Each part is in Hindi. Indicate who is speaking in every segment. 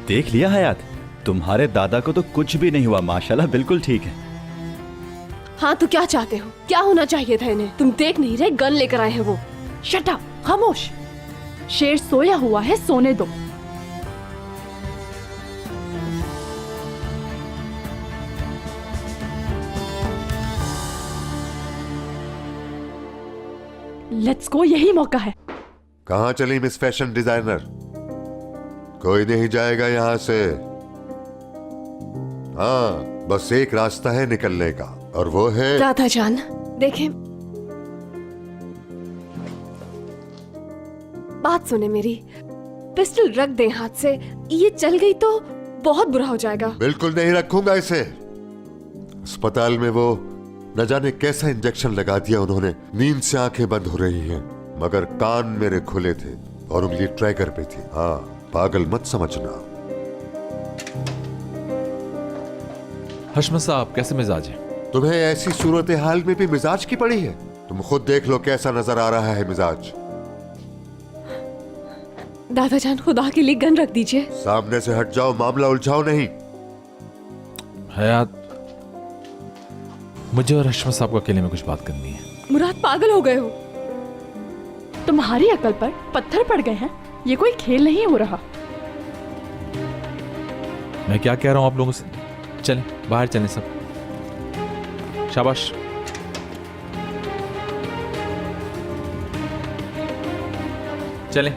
Speaker 1: देख लिया हयात, तुम्हारे दादा को तो कुछ भी नहीं हुआ, माशाल्लाह बिल्कुल ठीक है।
Speaker 2: हाँ तो क्या चाहते हो? क्या होना चाहिए था इन्हें? तुम देख नहीं रहे, गन लेकर आए हैं वो।
Speaker 3: शट अप, खामोश। शेर सोया हुआ है, सोने दो। लेट्स गो, यही मौका है।
Speaker 4: कहाँ चली मिस फैशन डिजाइनर? कोई नहीं जाएगा यहां से। हाँ, बस एक रास्ता है निकलने का, और वो है
Speaker 2: दादा जान देखें, बात सुने मेरी। पिस्टल रख दें हाथ से, ये चल गई तो बहुत बुरा हो जाएगा।
Speaker 4: बिल्कुल नहीं रखूंगा इसे। अस्पताल में वो न जाने कैसा इंजेक्शन लगा दिया उन्होंने। नींद से आंखें बंद हो रही हैं, मगर कान मेरे खुले थे और उंगली ट्रैगर पे थी। हाँ, पागल मत समझना।
Speaker 5: हशमत साहब, कैसे मिजाज है?
Speaker 4: तुम्हें ऐसी सूरत हाल में भी मिजाज की पड़ी है? तुम खुद देख लो कैसा नजर आ रहा है मिजाज।
Speaker 2: दादा जान खुदा के लिए गन रख दीजिए।
Speaker 4: सामने से हट जाओ, मामला उलझाओ नहीं।
Speaker 5: हयात, मुझे और हशमत साहब को अकेले में कुछ बात करनी है।
Speaker 2: मुराद, पागल हो गए हो?
Speaker 3: तुम्हारी अकल पर पत्थर पड़ गए हैं। ये कोई खेल नहीं हो रहा।
Speaker 5: मैं क्या कह रहा हूं आप लोगों से? चलें, बाहर चलें सब। शाबाश। चलें।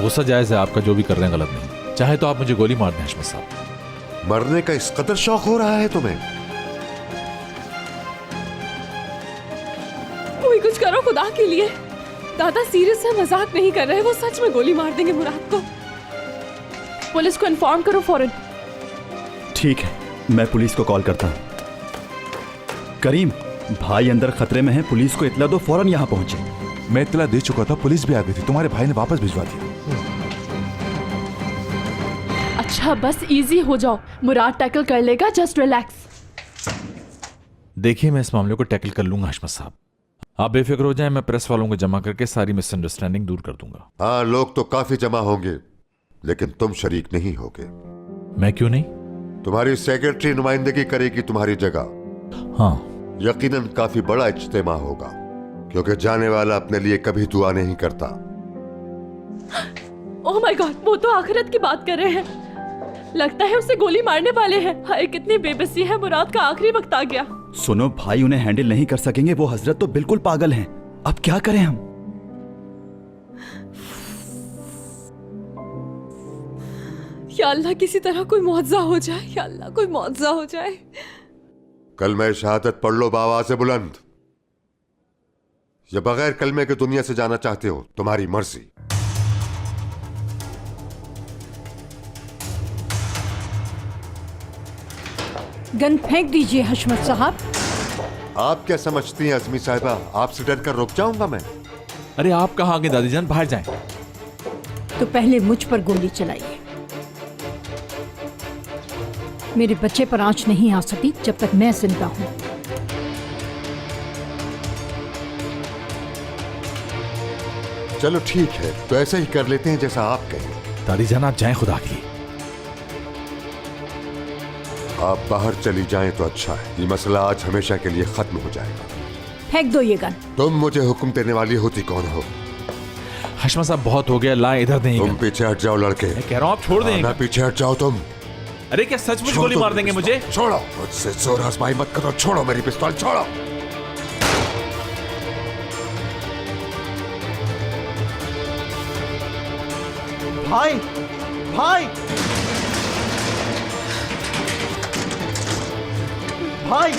Speaker 5: गुस्सा जायज है आपका, जो भी कर रहे हैं गलत नहीं। चाहे तो आप मुझे गोली मार दें हशमत साहब।
Speaker 4: मरने का इस कदर शौक हो रहा है तुम्हें?
Speaker 2: कोई कुछ करो खुदा के लिए। दादा सीरियस है, मजाक नहीं कर रहे, वो सच में गोली मार देंगे मुराद को।
Speaker 3: पुलिस को इन्फॉर्म करो फौरन।
Speaker 1: ठीक है, मैं पुलिस को कॉल करता हूं। करीम, भाई अंदर खतरे में है, पुलिस को इतला दो, फौरन यहाँ पहुंचे।
Speaker 6: मैं इतला दे चुका था, पुलिस भी आ गई थी। तुम्हारे भाई ने वापस भिजवा दिया।
Speaker 3: अच्छा बस इजी हो जाओ, मुराद टैकल कर लेगा, जस्ट रिलैक्स।
Speaker 5: देखिए, मैं इस मामले को टैकल कर लूंगा हशमत साहब, आप बेफिक्र हो जाएं। मैं प्रेस वालों को जमा करके सारी मिसअंडरस्टैंडिंग दूर कर दूंगा।
Speaker 4: हाँ, लोग तो काफी जमा होंगे, लेकिन तुम शरीक नहीं होगे।
Speaker 5: मैं क्यों नहीं?
Speaker 4: तुम्हारी सेक्रेटरी नुमाइंदगी करेगी तुम्हारी जगह।
Speaker 5: हाँ,
Speaker 4: यकीनन काफी बड़ा इज्तिमा होगा, क्योंकि जाने वाला अपने लिए कभी दुआ नहीं करता।
Speaker 3: ओह माय गॉड, वो तो आखिरत की बात कर रहे हैं। लगता है उसे गोली मारने वाले हैं। हाय कितनी बेबसी है, मुराद का आखिरी वक्त आ गया।
Speaker 1: सुनो भाई, उन्हें हैंडल नहीं कर सकेंगे, वो हजरत तो बिल्कुल पागल हैं। अब क्या करें हम?
Speaker 2: या अल्लाह, किसी तरह कोई मुआवजा हो जाए। या अल्लाह, कोई मुआवजा हो जाए।
Speaker 4: कलमे शहादत पढ़ लो बावाज़ बुलंद। या बगैर कलमे के दुनिया से जाना चाहते हो, तुम्हारी मर्जी।
Speaker 7: गन फेंक दीजिए हशमत साहब।
Speaker 4: आप क्या समझती हैं अजमी साहिबा, आपसे डर कर रुक जाऊंगा मैं?
Speaker 5: अरे आप कहाँ आगे दादी जान, बाहर जाएं।
Speaker 7: तो पहले मुझ पर गोली चलाइए। मेरे बच्चे पर आंच नहीं आ सकती जब तक मैं जिंदा हूं।
Speaker 4: चलो ठीक है, तो ऐसा ही कर लेते हैं जैसा आप कहें।
Speaker 5: दादी जान आप जाएं, खुदा के लिए।
Speaker 4: आप बाहर चली जाएं तो अच्छा है, ये मसला आज हमेशा के लिए खत्म हो जाएगा।
Speaker 7: फेंक दो ये गन।
Speaker 4: तुम मुझे हुक्म देने वाली होती कौन हो?
Speaker 5: हशमत साहब बहुत हो गया, लाएं इधर दें।
Speaker 4: तुम पीछे हट जाओ लड़के।
Speaker 5: मैं कह रहा हूं आप छोड़ दें।
Speaker 4: ना पीछे हट जाओ तुम।
Speaker 5: अरे क्या सचमुच गोली मार देंगे मुझे?
Speaker 4: छोड़ो, मुझसे जोर आजमाई मत करो। छोड़ो मेरी पिस्तौल, छोड़ो।
Speaker 8: भाई, भाई, भाई,